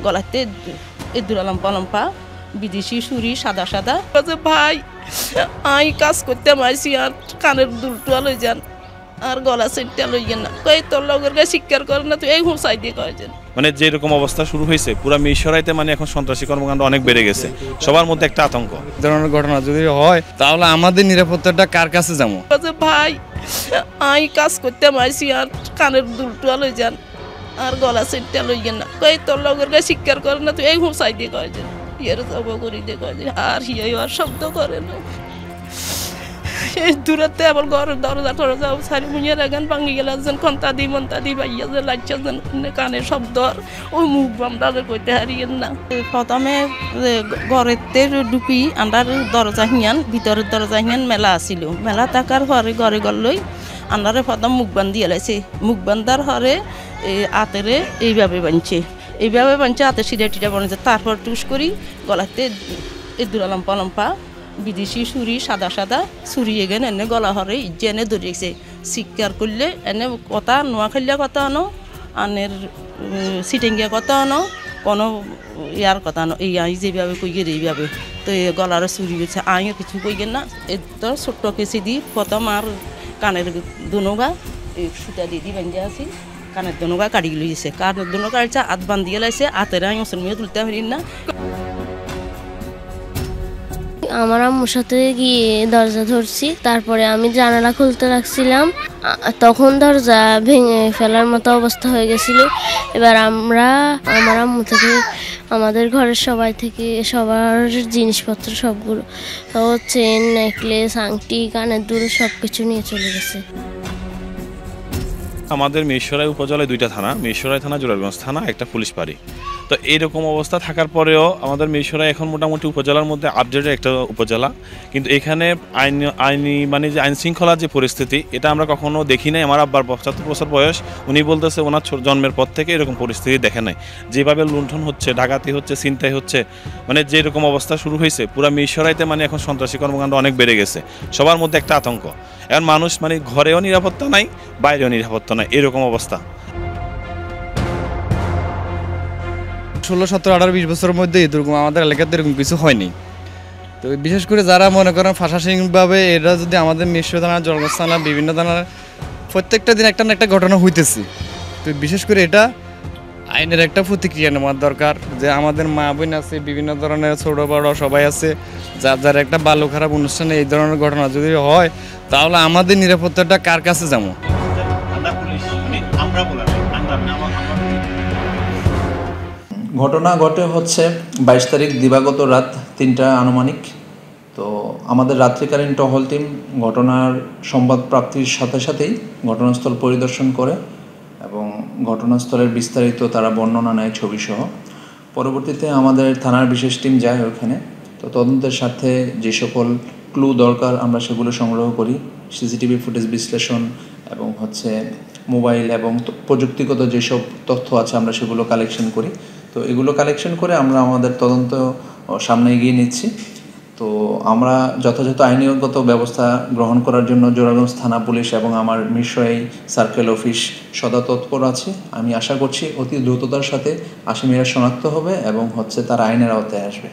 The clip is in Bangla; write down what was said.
গলাতে ইঁদুর লম্পা লম্পা বিদেশি ছুরি সাদা সাদা। ভাই আমি কাজ করতে মারছি আর কানের দুলটুয়া লই যান আর গলা সেটটা লই যান না, কই তোর লগের গায়ে স্বীকার করে না, তুই এই হুঁসাই দিয়ে কয়েছেন। মানে যেরকম অবস্থা শুরু হয়েছে পুরা মিরসরাইতে, মানে এখন সন্ত্রাসী কর্মকাণ্ড অনেক বেড়ে গেছে, সবার মধ্যে একটা আতঙ্ক। ধরনের ঘটনা যদি হয় তাহলে আমাদের নিরাপত্তাটা কার কাছে যাবো? ভাই আমি কাজ করতে মারছি আর কানের দুলটুয়া লই যান আর গলা সেটটা লই যান না, কই তোর লগের গায়ে স্বীকার করে না, তুই এই হুঁসাই দিয়ে কয়েছেন। ইয়ের জব করি দিয়ে কয়েছেন আর হিয়াই আর শব্দ করে না। এই দূরতে আবার ঘরের দরজা টরজা সারি মুইয়া রাগান ভাঙি গেল, যেন কন্তা দি মন্তা দি বাইয়া যে লাইছা যেন কানের শব্দ ওই মুখ বামটারে কইতে হারিয়েন না। প্রথমে ঘরেতে ঢুকি আন্ডার দরজা হিয়ান, ভিতরের দরজা হিয়ান মেলা আসিল। মেলা থাকার পরে ঘরে গড়লই আন্ডারে প্রথম মুখ বান্ধি এলাইছে। মুখ বান্ধার হরে আতেরে এইভাবে বানছে, এইভাবে বানছে হাতে সিটা টিটা বানিয়েছে। তারপর টুস করি গলাতে ইঁদুর লম্পা লম্পা বিদেশি ছুরি সাদা সাদা ছুরি এগেন এনে গলা হরে ইজ্জে এনে ধরিয়েছে। শিকার করলে এনে কথা নোয়াখালিয়া কথা আনো, আনের সিটেঙ্গিয়া কথা আনো, কোনো ইয়ার কথা আনো, এই আই যেভাবে কই গেলে এইভাবে তো এই গলার ছুরি গেছে। আইও কিছু কই গে না, এ তো ছোট্ট কেসি দি প্রথম আর কানের দুনোগা এই সুতা দিয়ে দি বান্ধে আছি, কানের দুনোগা কাটি লইছে। কানের দুনো কাটছে হাত বান্ধিয়ে লাইছে, হাতের আই ওসন মেয়ে তুলতে পারি না। আমার আম্মুর সাথে গিয়ে দরজা ধরছি, তারপরে আমি জানালা খুলতে রাখছিলাম, তখন দরজা ভেঙে ফেলার মতো অবস্থা হয়ে গেছিল। এবার আমার আম্মু থেকে আমাদের ঘরের সবাই থেকে সবার জিনিসপত্র সবগুলো চেন নেকলেস আংটি কানের দুল সব কিছু নিয়ে চলে গেছে। আমাদের মিরসরাই উপজেলায় দুইটা থানা, মিরসরাই থানা, জোরারগঞ্জ থানা, একটা পুলিশ পাড়ি। তো এইরকম অবস্থা থাকার পরেও আমাদের মিরসরাই এখন মোটামুটি উপজেলার মধ্যে আপডেটেড একটা উপজেলা, কিন্তু এখানে আইনি মানে যে আইন শৃঙ্খলার যে পরিস্থিতি এটা আমরা কখনো দেখি নাই। আমার আব্বার 75 বছর বয়স, উনি বলতেছে ওনার জন্মের পর থেকে এরকম পরিস্থিতি দেখে নাই। যেভাবে লুণ্ঠন হচ্ছে, ডাকাতি হচ্ছে, ছিনতাই হচ্ছে, মানে যেরকম অবস্থা শুরু হয়েছে পুরা মিরসরাইতে, মানে এখন সন্ত্রাসী কর্মকাণ্ড অনেক বেড়ে গেছে, সবার মধ্যে একটা আতঙ্ক। এখন মানুষ মানে ঘরেও নিরাপত্তা নাই, বাইরেও নিরাপত্তা নাই, এরকম অবস্থা। 16, 17, 18, 20 বছরের মধ্যে এরকম আমাদের এলাকাতে এরকম কিছু হয়নি। তো বিশেষ করে যারা মনে করেন প্রশাসনিকভাবে এটা যদি আমাদের মিরসরাই থানা, জোরারগঞ্জ থানা, বিভিন্ন থানার প্রত্যেকটা দিন একটা না একটা ঘটনা হইতেছে। তো বিশেষ করে এটা আইনের একটা প্রতিক্রিয়া নেওয়ার দরকার, যে আমাদের মা বোন আছে, বিভিন্ন ধরনের ছোটো বড় সবাই আছে, যার একটা ভালো খারাপ অনুষ্ঠানে এই ধরনের ঘটনা যদি হয় তাহলে আমাদের নিরাপত্তাটা কার কাছে যাবো? ঘটনা ঘটে হচ্ছে 22 তারিখ দিবাগত রাত 3টা আনুমানিক। তো আমাদের রাত্রিকালীন টহল টিম ঘটনার সংবাদ প্রাপ্তির সাথে সাথেই ঘটনাস্থল পরিদর্শন করে এবং ঘটনাস্থলের বিস্তারিত তারা বর্ণনা নেয় ছবিসহ। পরবর্তীতে আমাদের থানার বিশেষ টিম যায় ওখানে। তো তদন্তের স্বার্থে যে সকল ক্লু দরকার আমরা সেগুলো সংগ্রহ করি, সিসিটিভি ফুটেজ বিশ্লেষণ এবং মোবাইল এবং প্রযুক্তিগত যেসব তথ্য আছে আমরা সেগুলো কালেকশন করি। তো এগুলো কালেকশন করে আমরা আমাদের তদন্ত সামনে এগিয়ে নিচ্ছি। তো আমরা যথাযথ আইনগত ব্যবস্থা গ্রহণ করার জন্য জোরারগঞ্জ থানা পুলিশ এবং আমার মিরসরাই সার্কেল অফিস সদা তৎপর আছে। আমি আশা করছি অতি দ্রুততার সাথে আসামিরা শনাক্ত হবে এবং তারা আইনের আওতায় আসবে।